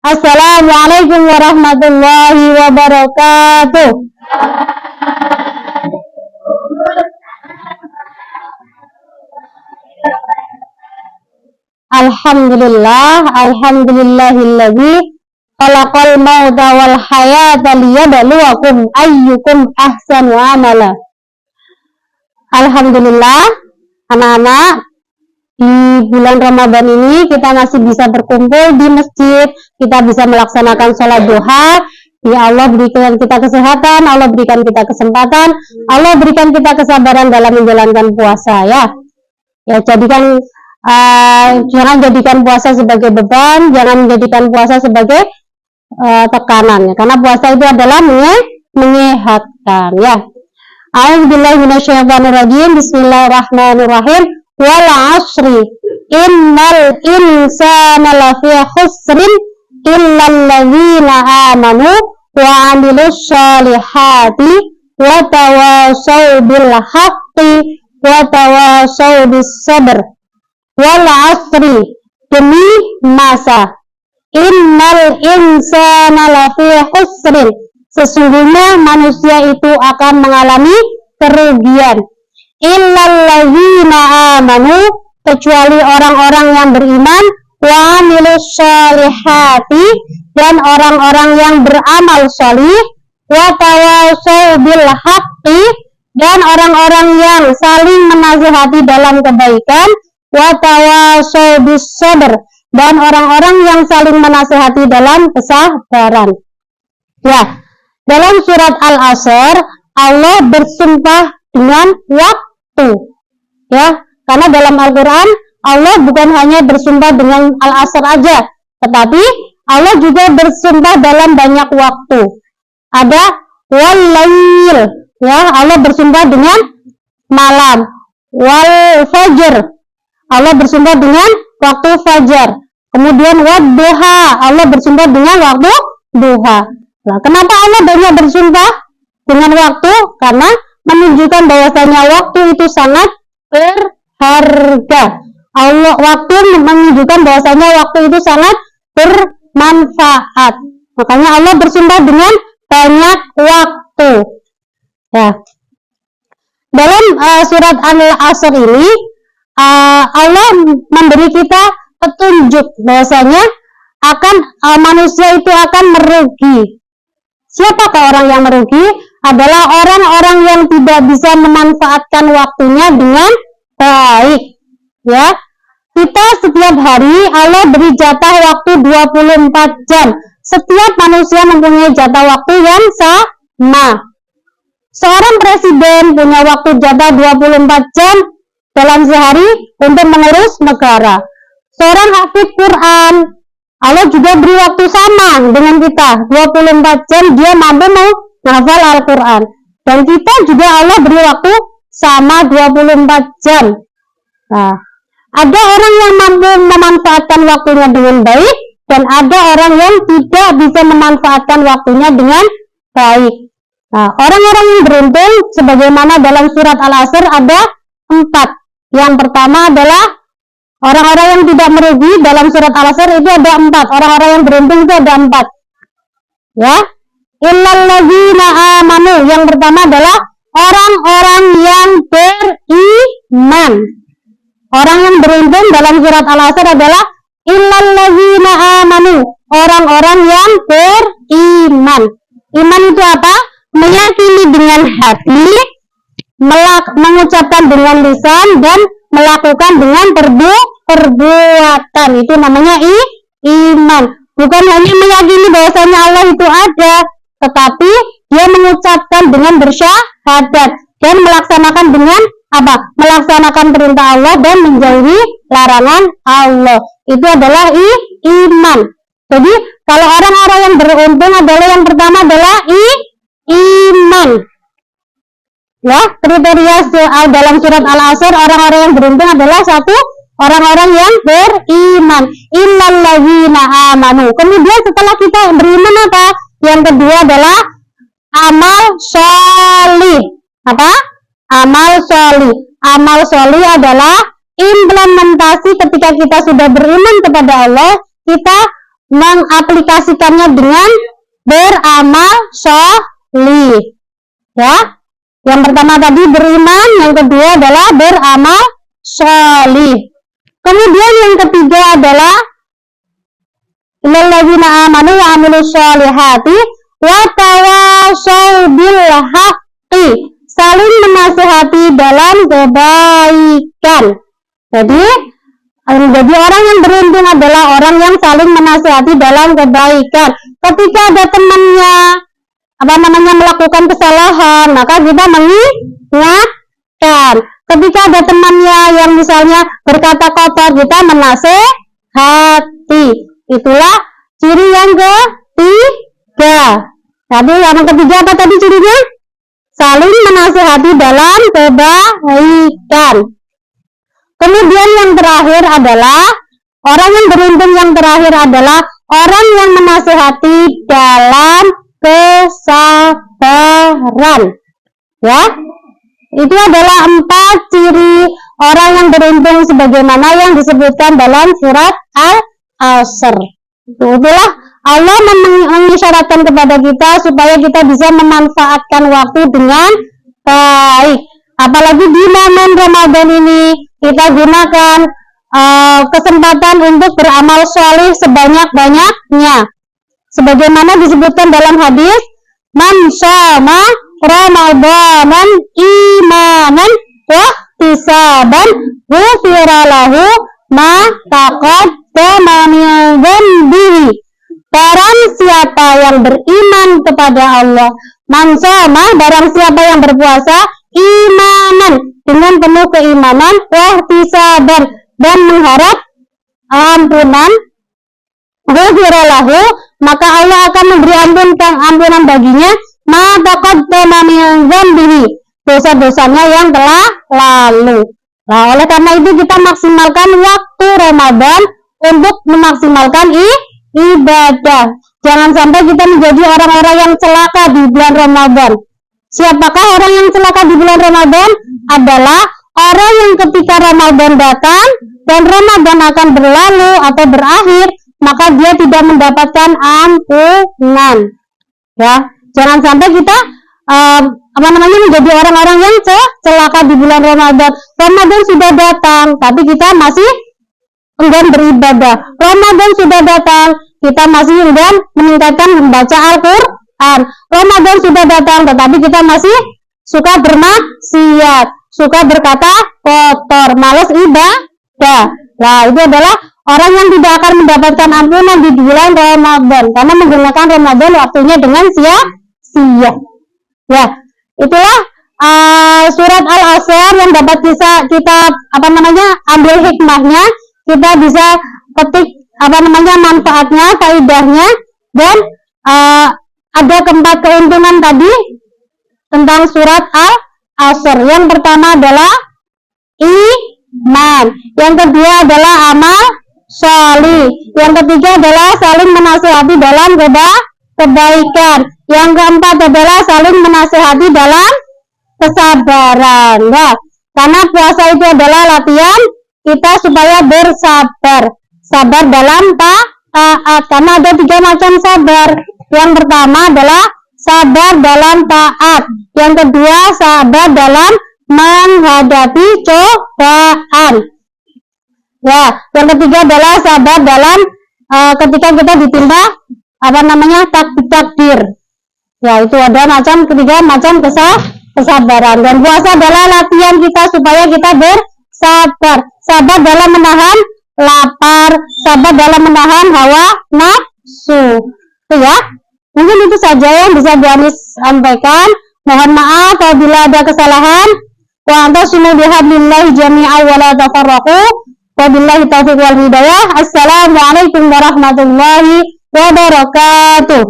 Assalamualaikum warahmatullahi wabarakatuh. Alhamdulillahilladzi khalaqal mauta wal hayata liyabluwakum ayyukum ahsanu amala. Alhamdulillah, anak-anak, di bulan Ramadan ini kita masih bisa berkumpul di masjid, kita bisa melaksanakan sholat duha. Ya Allah berikan kita kesehatan, Allah berikan kita kesempatan, Allah berikan kita kesabaran dalam menjalankan puasa ya. Ya, jangan jadikan puasa sebagai beban, jangan jadikan puasa sebagai tekanan ya, karena puasa itu adalah menyehatkan ya. A'udzubillahi minasyaitonirrajim. Bismillahirrahmanirrahim. Wal 'ashri innal insana lafi khusrin illal ladzina amanu wa 'amilus shalihati wa tawasaw bil haqqi wa tawasaw bis sabr. Wal 'ashri, demi masa, innal insana lafi khusrin, sesungguhnya manusia itu akan mengalami kerugian, illal ladzina amanu, kecuali orang-orang yang beriman, wa 'amilus shalihati, dan orang-orang yang beramal shalih, wa tawasaw bil haqqi, dan orang-orang yang saling menasihati dalam kebaikan, wa tawasaw bis sabr, dan orang-orang yang saling menasihati dalam kesabaran. Ya, dalam surat Al-Asr Allah bersumpah dengan waktu. Ya, karena dalam Al-Qur'an Allah bukan hanya bersumpah dengan Al-Asr aja, tetapi Allah juga bersumpah dalam banyak waktu. Ada wal-lail, ya, Allah bersumpah dengan malam. Wal fajr, Allah bersumpah dengan waktu fajar. Kemudian wadduha, Allah bersumpah dengan waktu duha. Nah, kenapa Allah banyak bersumpah dengan waktu? Karena menunjukkan bahwasanya waktu itu sangat berharga. Waktu menunjukkan bahwasanya waktu itu sangat bermanfaat. Makanya Allah bersumpah dengan banyak waktu. Ya. Dalam surat Al-Asr ini Allah memberi kita petunjuk bahwasanya manusia itu akan merugi. Siapakah orang yang merugi? Adalah orang-orang yang tidak bisa memanfaatkan waktunya dengan baik. Ya, kita setiap hari Allah beri jatah waktu 24 jam. Setiap manusia mempunyai jatah waktu yang sama. Seorang presiden punya waktu jatah 24 jam dalam sehari untuk mengurus negara. Seorang hafid Quran, Allah juga beri waktu sama dengan kita, 24 jam dia mampu menghafal Al-Quran. Dan kita juga Allah beri waktu sama 24 jam. Nah, ada orang yang mampu memanfaatkan waktunya dengan baik, dan ada orang yang tidak bisa memanfaatkan waktunya dengan baik. Nah, orang-orang yang beruntung sebagaimana dalam surat Al-Asr ada 4. Yang pertama adalah orang-orang yang tidak merugi. Dalam surat Al-Asr itu ada 4. Orang-orang yang beruntung itu ada 4. Ya. Illal ladzina amanu. Yang pertama adalah orang-orang yang beriman. Orang yang beruntung dalam surat Al-Asr adalah illal ladzina amanu. Orang-orang yang beriman. Iman itu apa? Meyakini dengan hati, mengucapkan dengan lisan, dan melakukan dengan perbuatan. Itu namanya iman. Bukan hanya meyakini bahwasanya Allah itu ada, tetapi dia mengucapkan dengan bersyahadat dan melaksanakan dengan apa? Melaksanakan perintah Allah dan menjauhi larangan Allah. Itu adalah iman. Jadi kalau orang-orang yang beruntung adalah yang pertama adalah iman. Ya, kriteria dalam surat Al-Asr orang-orang yang beruntung adalah 1, orang-orang yang beriman. Illal ladzina amanu. Kemudian setelah kita beriman apa? Yang kedua adalah amal sholih. Apa? Amal sholih. Amal sholih adalah implementasi ketika kita sudah beriman kepada Allah, kita mengaplikasikannya dengan beramal sholih. Ya, yang pertama tadi beriman, yang kedua adalah beramal sholih. Kemudian yang ketiga adalah lilladzina amanu wa amilus sholihati wa tawashaw bil haqqi, saling menasihati dalam kebaikan. Jadi orang yang beruntung adalah orang yang saling menasihati dalam kebaikan. Ketika ada temannya melakukan kesalahan, maka kita mengingatkan. Ketika ada temannya yang misalnya berkata kotor, kita menasehati. Itulah ciri yang ketiga. Tadi yang ketiga apa tadi cirinya? Saling menasehati dalam kebaikan. Kemudian yang terakhir adalah orang yang beruntung, yang terakhir adalah orang yang menasehati dalam kesabaran. Ya, itu adalah 4 ciri orang yang beruntung sebagaimana yang disebutkan dalam surat Al-Asr. Itulah Allah mengisyaratkan kepada kita supaya kita bisa memanfaatkan waktu dengan baik. Apalagi di momen Ramadan ini kita gunakan kesempatan untuk beramal sholih sebanyak-banyaknya. Sebagaimana disebutkan dalam hadis, man shoma ramadanan imanan wa ihtisaban ghufira lahu ma taqaddama min dhanbihi. Barang siapa yang beriman kepada Allah, man shoma, barang siapa yang berpuasa imanan, dengan penuh keimanan, wa ihtisaban, dan mengharap ampunan, ghufira lahu, maka Allah akan memberi ampunan baginya, ma taqaddama min dhanbihi, dosa-dosanya yang telah lalu. Nah, oleh karena itu kita maksimalkan waktu Ramadan untuk memaksimalkan ibadah. Jangan sampai kita menjadi orang-orang yang celaka di bulan Ramadan. Siapakah orang yang celaka di bulan Ramadan? Adalah orang yang ketika Ramadan datang dan Ramadan akan berlalu atau berakhir, maka dia tidak mendapatkan ampunan. Ya, jangan sampai kita menjadi orang-orang yang celaka di bulan Ramadan. Ramadan sudah datang, tapi kita masih enggan beribadah. Ramadan sudah datang, kita masih enggan meningkatkan membaca Al-Quran. Ramadan sudah datang, tetapi kita masih suka bermaksiat, suka berkata kotor, malas ibadah. Nah, itu adalah orang yang tidak akan mendapatkan ampunan di bulan Ramadan karena menggunakan Ramadan waktunya dengan sia-sia. Ya, itulah surat Al-Asr yang dapat kita ambil hikmahnya, kita bisa petik manfaatnya, faedahnya, dan ada keempat keuntungan tadi tentang surat Al-Asr. Yang pertama adalah iman, yang kedua adalah amal sholih, yang ketiga adalah saling menasihati dalam kebaikan, yang keempat adalah saling menasihati dalam kesabaran. Ya, karena puasa itu adalah latihan kita supaya bersabar, sabar dalam taat. Karena ada 3 macam sabar. Yang pertama adalah sabar dalam taat, yang kedua sabar dalam menghadapi cobaan, ya, yang ketiga adalah sabar dalam ketika kita ditimpa takdir. Ya, itu ada ketiga macam kesabaran. Dan puasa adalah latihan kita supaya kita bersabar, sabar dalam menahan lapar, sabar dalam menahan hawa nafsu. Itu ya. Mungkin itu saja yang bisa Dianis sampaikan. Mohon maaf apabila ada kesalahan. Wa antasimu bihablillahi jami'an wa la tafarraqu. Wabillahi taufiq wal hidayah. Assalamualaikum warahmatullahi wabarakatuh.